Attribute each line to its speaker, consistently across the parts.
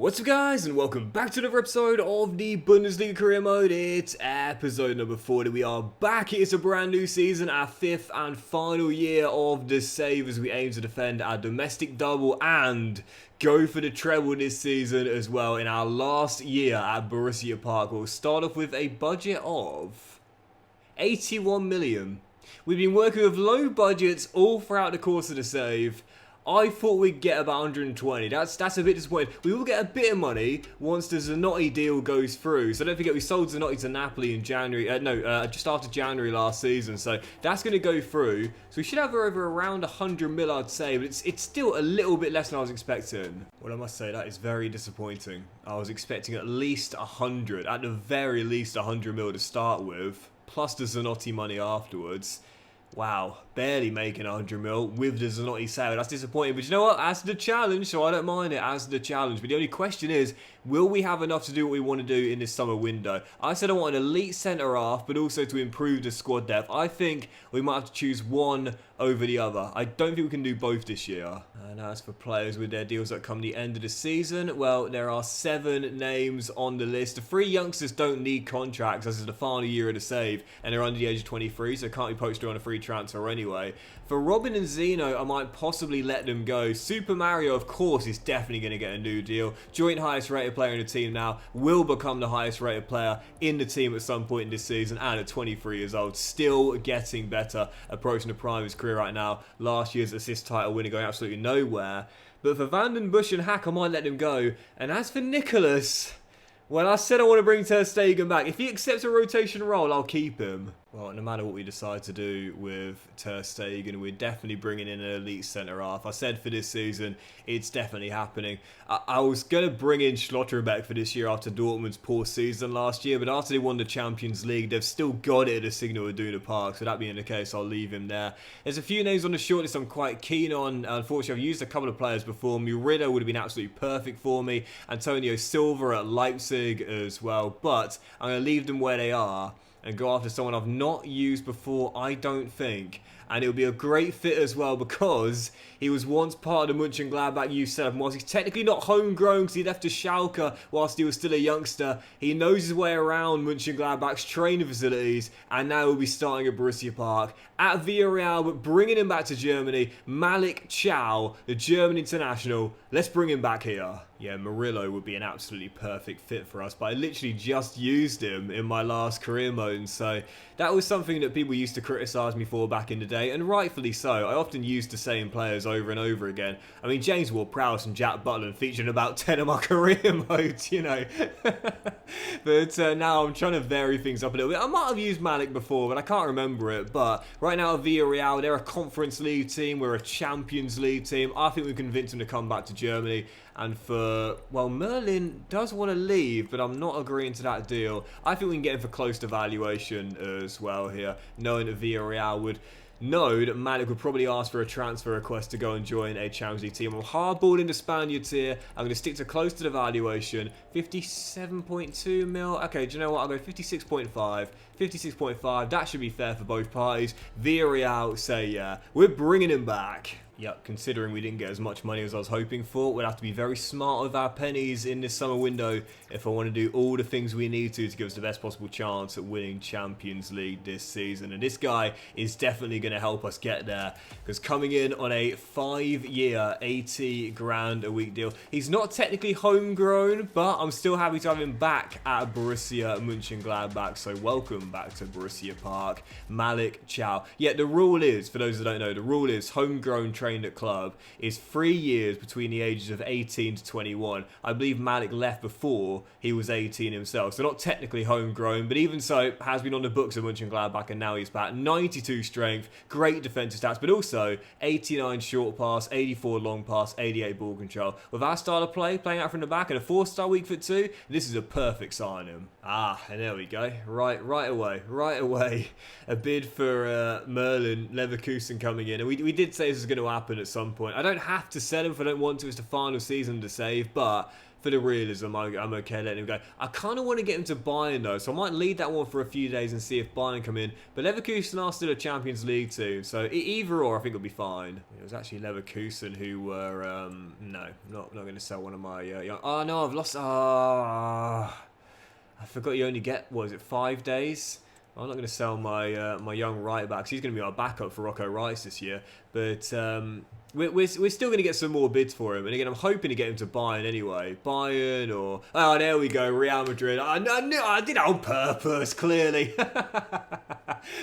Speaker 1: What's up guys, and welcome back to another episode of the Bundesliga career mode. It's episode number 40. We are back. It's a brand new season, our fifth and final year of the save as we aim to defend our domestic double and go for the treble this season as well in our last year at Borussia Park. We'll start off with a budget of 81 million. We've been working with low budgets all throughout the course of the save. I thought we'd get about 120. That's a bit disappointing. We will get a bit of money once the Zanotti deal goes through. So don't forget we sold Zanotti to Napoli in January. Just after January last season. So that's going to go through. So we should have over around 100 mil, I'd say. But it's still a little bit less than I was expecting. Well, I must say that is very disappointing. I was expecting at least 100. At the very least 100 mil to start with. Plus the Zanotti money afterwards. Wow, barely making 100 mil with the Zanotti sale. That's disappointing, but you know what? That's the challenge, so I don't mind it as the challenge. But the only question is, will we have enough to do what we want to do in this summer window? I said I want an elite centre-half, but also to improve the squad depth. I think we might have to choose one over the other. I don't think we can do both this year. And as for players with their deals that come the end of the season, well, there are 7 names on the list. The 3 youngsters don't need contracts, as is the final year of the save, and they're under the age of 23, so can't be poached on a free transfer anyway. For Robin and Zeno, I might possibly let them go. Super Mario, of course, is definitely going to get a new deal. Joint highest rated player in the team now, will become the highest rated player in the team at some point in this season, and at 23 years old, still getting better, approaching the prime of his career right now. Last year's assist title winner going absolutely nowhere. But for Van den Busch and Hack, I might let them go. And as for Nicholas, well, I said I want to bring Ter Stegen back. If he accepts a rotation role, I'll keep him. Well, no matter what we decide to do with Ter Stegen, we're definitely bringing in an elite centre-half. I said for this season, it's definitely happening. I was going to bring in Schlotterbeck for this year after Dortmund's poor season last year, but after they won the Champions League, they've still got it at the Signal Iduna Park, so that being the case, I'll leave him there. There's a few names on the shortlist I'm quite keen on. Unfortunately, I've used a couple of players before. Murillo would have been absolutely perfect for me. Antonio Silva at Leipzig as well, but I'm going to leave them where they are and go after someone I've not used before, I don't think. And it would be a great fit as well because he was once part of the Mönchengladbach youth setup. Whilst he's technically not homegrown because he left to Schalke whilst he was still a youngster, he knows his way around Mönchengladbach's training facilities, and now he'll be starting at Borussia Park. At Villarreal, but bringing him back to Germany, Malik Chow, the German international. Let's bring him back here. Yeah, Murillo would be an absolutely perfect fit for us, but I literally just used him in my last career mode, and so that was something that people used to criticise me for back in the day, and rightfully so. I often used the same players over and over again. I mean, James Ward-Prowse and Jack Butland featured in about 10 of my career modes, you know. But now I'm trying to vary things up a little bit. I might have used Malik before, but I can't remember it. But right now, Villarreal, they're a Conference League team. We're a Champions League team. I think we convinced them to come back to Germany. And for, well, Merlin does want to leave, but I'm not agreeing to that deal. I think we can get him for close to valuation as well here, knowing that Villarreal would know that Malik would probably ask for a transfer request to go and join a Champions League team. I'm hardballing the Spaniards here. I'm going to stick to close to the valuation. 57.2 mil. Okay, do you know what? I'll go 56.5. 56.5. That should be fair for both parties. Villarreal say yeah. We're bringing him back. Yep, considering we didn't get as much money as I was hoping for, we'll have to be very smart with our pennies in this summer window if I want to do all the things we need to give us the best possible chance at winning Champions League this season. And this guy is definitely going to help us get there, because coming in on a 5-year, 80 grand a week deal. He's not technically homegrown, but I'm still happy to have him back at Borussia Mönchengladbach. So welcome back to Borussia Park, Malik Chow. Yeah, the rule is, for those that don't know, the rule is homegrown trained at club is 3 years between the ages of 18 to 21. I believe Malik left before he was 18 himself, so not technically homegrown, but even so, has been on the books of Mönchengladbach, and now he's back. 92 strength, great defensive stats, but also 89 short pass, 84 long pass, 88 ball control. With our style of play, playing out from the back, and a 4-star weak foot too, this is a perfect signing. And there we go. Right away. A bid for Merlin, Leverkusen coming in, and we did say this was going to happen at some point. I don't have to sell him if I don't want to. It's the final season to save, but for the realism, I'm okay letting him go. I kind of want to get him to Bayern though, so I might leave that one for a few days and see if Bayern come in. But Leverkusen are still a Champions League team, so either or I think it'll be fine. It was actually Leverkusen who were, no, not going to sell one of my young... Oh no, I've lost... I forgot you only get, what is it, 5 days? I'm not going to sell my my young right back. He's going to be my backup for Rocco Rice this year. But we're still going to get some more bids for him. And again, I'm hoping to get him to Bayern anyway. Bayern or... Oh, there we go. Real Madrid. I did it on purpose, clearly.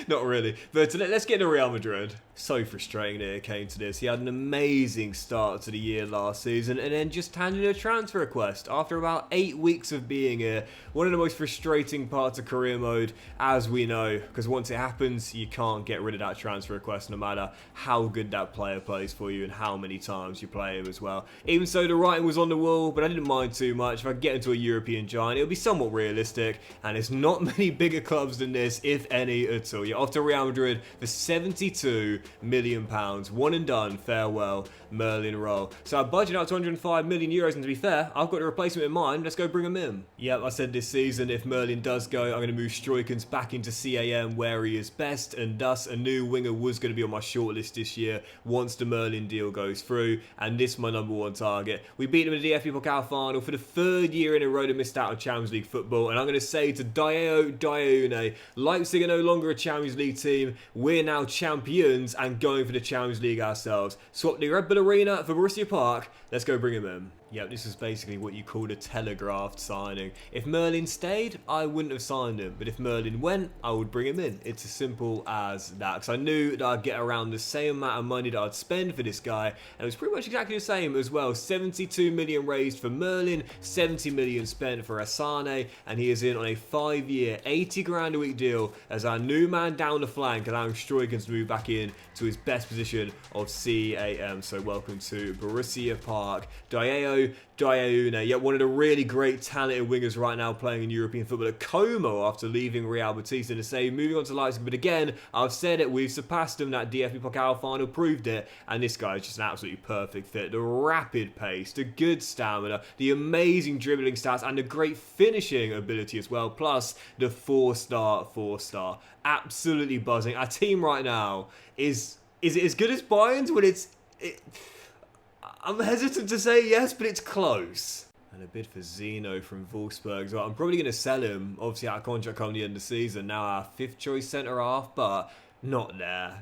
Speaker 1: Not really. But let's get to Real Madrid. So frustrating that it came to this. He had an amazing start to the year last season and then just handed a transfer request after about 8 weeks of being here. One of the most frustrating parts of career mode, as we know, because once it happens, you can't get rid of that transfer request no matter how good that player plays for you and how many times you play him as well. Even so, the writing was on the wall, but I didn't mind too much. If I get into a European giant, it'll be somewhat realistic, and there's not many bigger clubs than this, if any at all. You're off to Real Madrid for £72 million. One and done. Farewell, Merlin Rohl. So I budgeted out 205 million euros, and to be fair, I've got a replacement in mind. Let's go bring him in. Yep, I said this season, if Merlin does go, I'm going to move Struykens back into CAM where he is best, and thus a new winger was going to be on my shortlist this year once the Merlin deal goes through, and this is my number one target. We beat them in the DFB Pokal final for the 3rd year in a row to missed out on Champions League football, and I'm going to say to Dayoune, Leipzig are no longer a Champions League team, we're now champions and going for the Champions League ourselves. Swap the Red Bull Arena for Borussia Park, let's go bring him in. Yep, this is basically what you call a telegraphed signing. If Merlin stayed, I wouldn't have signed him. But if Merlin went, I would bring him in. It's as simple as that. Because I knew that I'd get around the same amount of money that I'd spend for this guy. And it was pretty much exactly the same as well. 72 million raised for Merlin, 70 million spent for Asane. And he is in on a 5-year, 80 grand a week deal as our new man down the flank, allowing Struykens to move back in to his best position of CAM. So welcome to Borussia Park. Dayoune, yet one of the really great talented wingers right now playing in European football at Como after leaving Real Betis in the same, moving on to Leipzig. But again, I've said it, we've surpassed them. That DFB Pokal final proved it, and this guy is just an absolutely perfect fit. The rapid pace, the good stamina, the amazing dribbling stats, and the great finishing ability as well, plus the 4-star. Absolutely buzzing. Our team right now is it as good as Bayern's? Well, I'm hesitant to say yes, but it's close. And a bid for Zeno from Wolfsburg as well. I'm probably going to sell him, obviously out of contract come the end of the season. Now our 5th choice centre-half, but not there.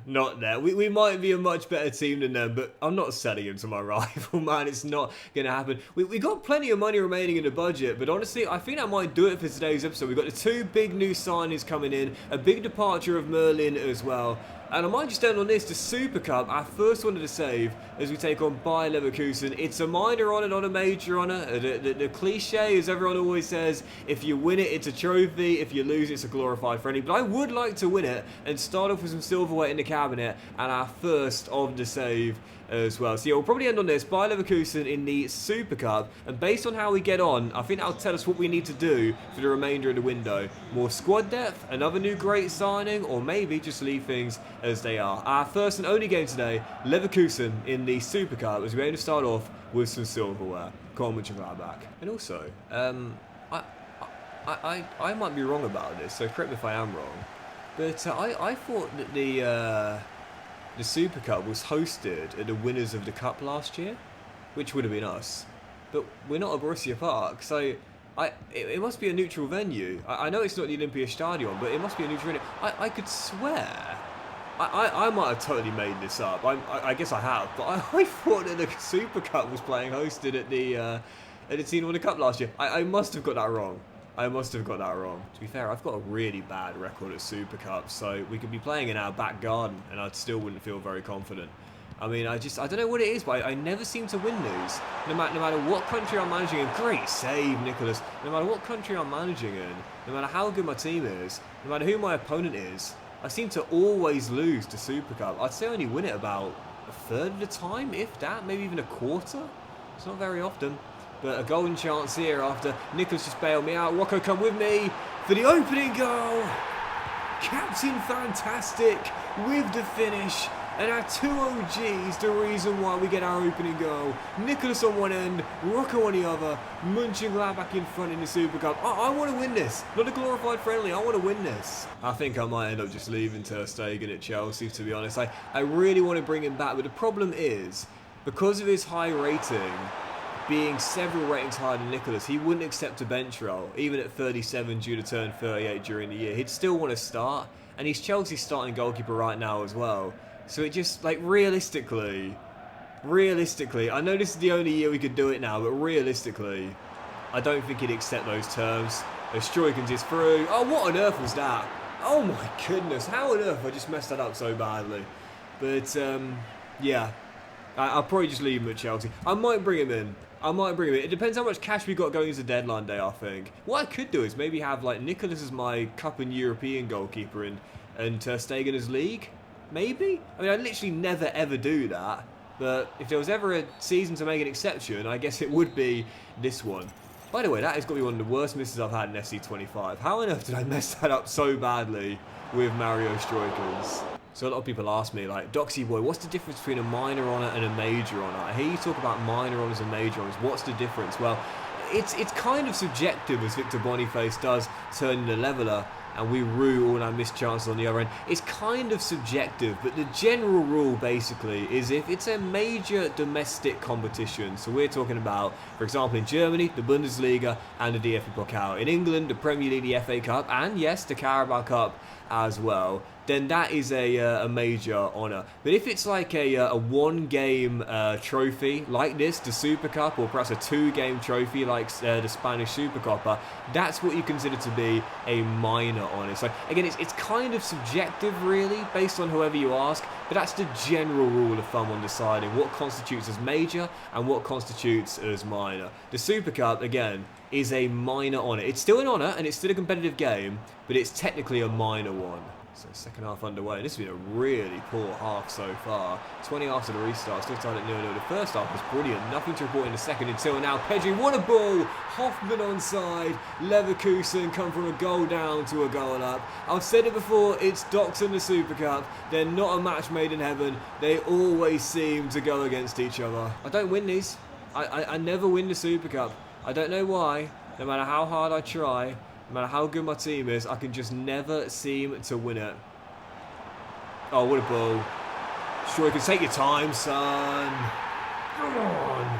Speaker 1: We might be a much better team than them, but I'm not selling him to my rival, man. It's not going to happen. We got plenty of money remaining in the budget, but honestly, I think I might do it for today's episode. We've got the 2 big new signings coming in, a big departure of Merlin as well. And I might just end on this, the Super Cup, our first one to save as we take on Bayer Leverkusen. It's a minor honour, not a major honour. The cliche, as everyone always says, if you win it, it's a trophy. If you lose, it's a glorified friendly. But I would like to win it and start off with some silverware in the cabinet and our first of the save as well. So yeah, we'll probably end on this. Bayer Leverkusen in the Super Cup. And based on how we get on, I think that'll tell us what we need to do for the remainder of the window. More squad depth, another new great signing, or maybe just leave things as they are. Our first and only game today, Leverkusen in the Super Cup, as we aim to start off with some silverware. Mönchengladbach. And also, I might be wrong about this, so correct me if I am wrong, but I thought that the Super Cup was hosted at the winners of the Cup last year, which would have been us. But we're not at Borussia Park, so it must be a neutral venue. I know it's not the Olympiastadion, but it must be a neutral venue. I could swear, I might have totally made this up. I guess I have, but I thought that the Super Cup was hosted at the Team World Cup last year. I must have got that wrong. To be fair, I've got a really bad record at Super Cup, so we could be playing in our back garden, and I still wouldn't feel very confident. I mean, I don't know what it is, but I never seem to win these. No matter what country I'm managing in. Great save, Nicholas. No matter what country I'm managing in, no matter how good my team is, no matter who my opponent is, I seem to always lose to Super Cup. I'd say I only win it about a third of the time, if that, maybe even a quarter. It's not very often. But a golden chance here after Nicholas just bailed me out. Rocco, come with me for the opening goal. Captain Fantastic with the finish. And our two OGs, the reason why we get our opening goal. Nicholas on one end, Rocco on the other, Mönchengladbach in front in the Super Cup. I want to win this. Not a glorified friendly, I want to win this. I think I might end up just leaving Ter Stegen at Chelsea, to be honest. I really want to bring him back, but the problem is, because of his high rating, being several ratings higher than Nicholas, he wouldn't accept a bench role, even at 37 due to turn 38 during the year. He'd still want to start, and he's Chelsea's starting goalkeeper right now as well. So it just, like, realistically, I know this is the only year we could do it now, but realistically, I don't think he'd accept those terms. Struyckens is through. Oh, what on earth was that? Oh my goodness, how on earth I just messed that up so badly. But, yeah, I'll probably just leave him at Chelsea. I might bring him in. It depends how much cash we got going into deadline day, I think. What I could do is maybe have, like, Nicholas as my Cup and European goalkeeper and Ter Stegen as league. Maybe? I mean, I literally never ever do that. But if there was ever a season to make an exception, I guess it would be this one. By the way, that has got to be one of the worst misses I've had in FC25. How on earth did I mess that up so badly with Mario Struyckens? So a lot of people ask me, like, Doxy boy, what's the difference between a minor honour and a major honour? I hear you talk about minor honours and major honours. What's the difference? Well, it's kind of subjective, as Victor Boniface does turn in a leveller, and we rue all our missed chances on the other end. It's kind of subjective, but the general rule basically is if it's a major domestic competition, so we're talking about, for example, in Germany, the Bundesliga and the DFB Pokal. In England, the Premier League, the FA Cup, and yes, the Carabao Cup as well, then that is a major honour. But if it's like a one-game trophy like this, the Super Cup, or perhaps a two-game trophy like the Spanish Super Copa, that's what you consider to be a minor honour. So again, it's kind of subjective really, based on whoever you ask, but that's the general rule of thumb on deciding what constitutes as major and what constitutes as minor. The Super Cup, again, is a minor honour. It's still an honour and it's still a competitive game, but it's technically a minor one. So second half underway. This has been a really poor half so far. 20 after the restart, still tied at 0-0. The first half was brilliant. Nothing to report in the second until now. Pedri, what a ball! Hoffman onside. Leverkusen come from a goal down to a goal up. I've said it before, it's Docks in the Super Cup. They're not a match made in heaven. They always seem to go against each other. I don't win these. I never win the Super Cup. I don't know why. No matter how hard I try, no matter how good my team is, I can just never seem to win it. Oh, what a ball. Sure, you can take your time, son. Come on.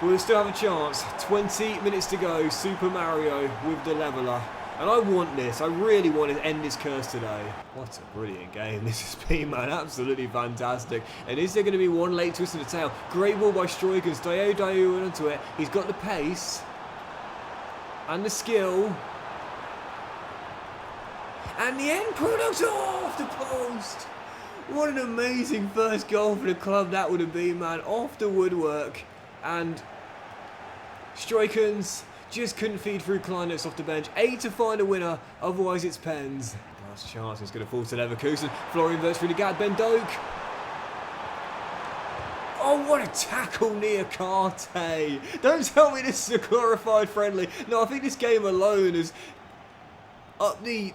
Speaker 1: But we'll still have a chance. 20 minutes to go. Super Mario with the leveller. And I want this. I really want to end this curse today. What a brilliant game this has been, man. Absolutely fantastic. And is there going to be one late twist in the tail? Great ball by Struyckens. Dayo went onto it. He's got the pace. And the skill. And the end product off the post. What an amazing first goal for the club that would have been, man. Off the woodwork. And Struyckens just couldn't feed through Kleinitz off the bench. 8 to find a winner, otherwise it's pens. Last chance is going to fall to Leverkusen. Florian Wirtz through the gap, Ben Doak. Oh, what a tackle near Karte. Don't tell me this is a glorified friendly. No, I think this game alone is up the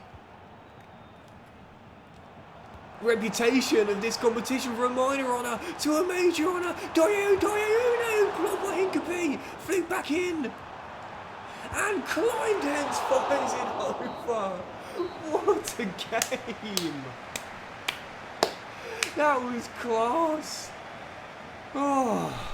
Speaker 1: reputation of this competition from a minor honour to a major honour. Dayo, blocked by Hincapie. Flew back in. And Kleinitz finds it over. What a game. That was class. Oh.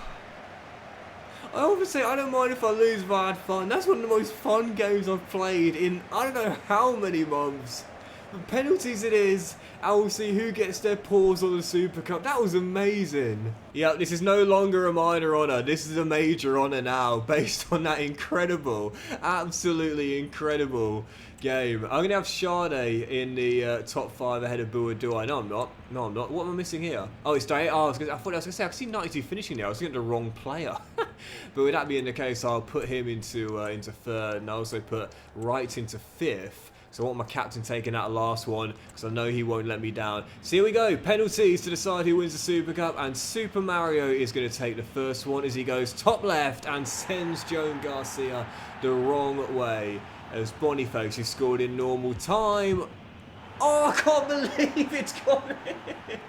Speaker 1: I often say I don't mind if I lose, but I had fun. That's one of the most fun games I've played in I don't know how many months. But penalties it is, and we'll see who gets their paws on the Super Cup. That was amazing. Yep, this is no longer a minor honour. This is a major honour now, based on that incredible, absolutely incredible game. I'm going to have Sade in the top 5 ahead of Buadua. No, I'm not. No, I'm not. What am I missing here? Oh, it's Day. Oh, I thought I was going to say, I could see 92 finishing there. I was looking at the wrong player. But with that being the case, I'll put him into third, and I'll also put Wright into 5th. So I want my captain taking that last one, because I know he won't let me down. So here we go. Penalties to decide who wins the Super Cup. And Super Mario is going to take the first one as he goes top left and sends Joan Garcia the wrong way. As Boniface, who scored in normal time. Oh, I can't believe it's gone in.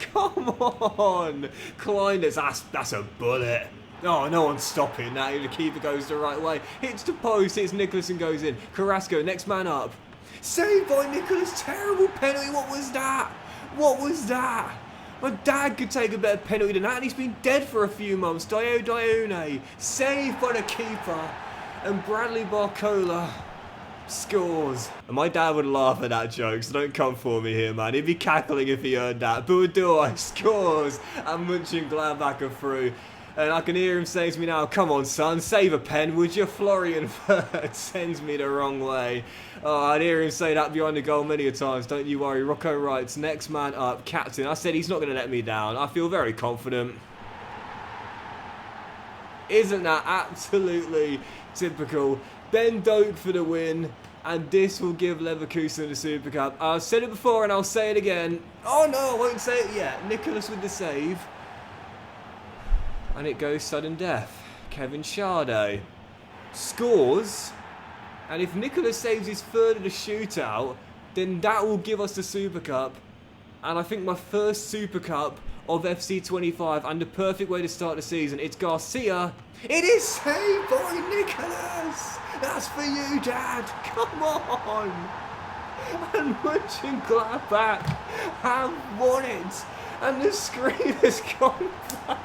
Speaker 1: Come on. Klein, that's a bullet. Oh, no one's stopping that. The keeper goes the right way. Hits the post, hits Nicholas and goes in. Carrasco, next man up. Saved by Nicholas. Terrible penalty. What was that? What was that? My dad could take a better penalty than that, and he's been dead for a few months. Dione, saved by the keeper. And Bradley Barcola scores. And my dad would laugh at that joke, so don't come for me here, man. He'd be cackling if he heard that. Boudouin scores, and Mönchengladbach are through. And I can hear him saying to me now, come on, son, save a pen, would you? Florian Wirtz sends me the wrong way. Oh, I'd hear him say that behind the goal many a times. Don't you worry. Rocco writes, next man up, captain. I said he's not going to let me down. I feel very confident. Isn't that absolutely typical? Ben Doak for the win. And this will give Leverkusen the Super Cup. I've said it before and I'll say it again. Oh, no, I won't say it yet. Nicholas with the save. And it goes sudden death. Kevin Schade scores. And if Nicholas saves his third of the shootout, then that will give us the Super Cup. And I think my first Super Cup of FC25 and the perfect way to start the season. It's Garcia. It is saved by Nicholas. That's for you, Dad. Come on. And Mönchengladbach have won it. And the screen has gone back.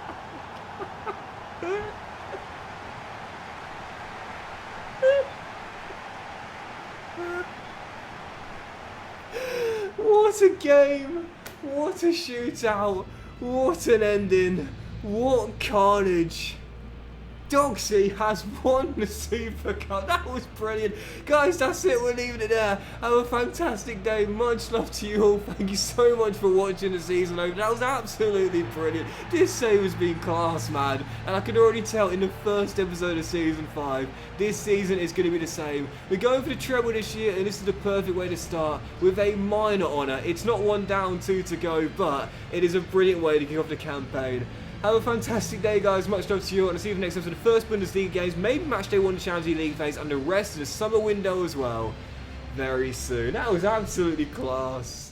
Speaker 1: What a game, what a shootout, what an ending, what carnage. Doxy has won the Super Cup. That was brilliant. Guys, that's it. We're leaving it there. Have a fantastic day. Much love to you all. Thank you so much for watching the season over. That was absolutely brilliant. This save has been class, man. And I can already tell in the first episode of Season 5, this season is going to be the same. We're going for the treble this year, and this is the perfect way to start with a minor honour. It's not 1 down, 2 to go, but it is a brilliant way to kick off the campaign. Have a fantastic day, guys. Much love to you, and I'll see you in the next episode of the first Bundesliga games, maybe match day 1 of the Champions League phase, and the rest of the summer window as well, very soon. That was absolutely class.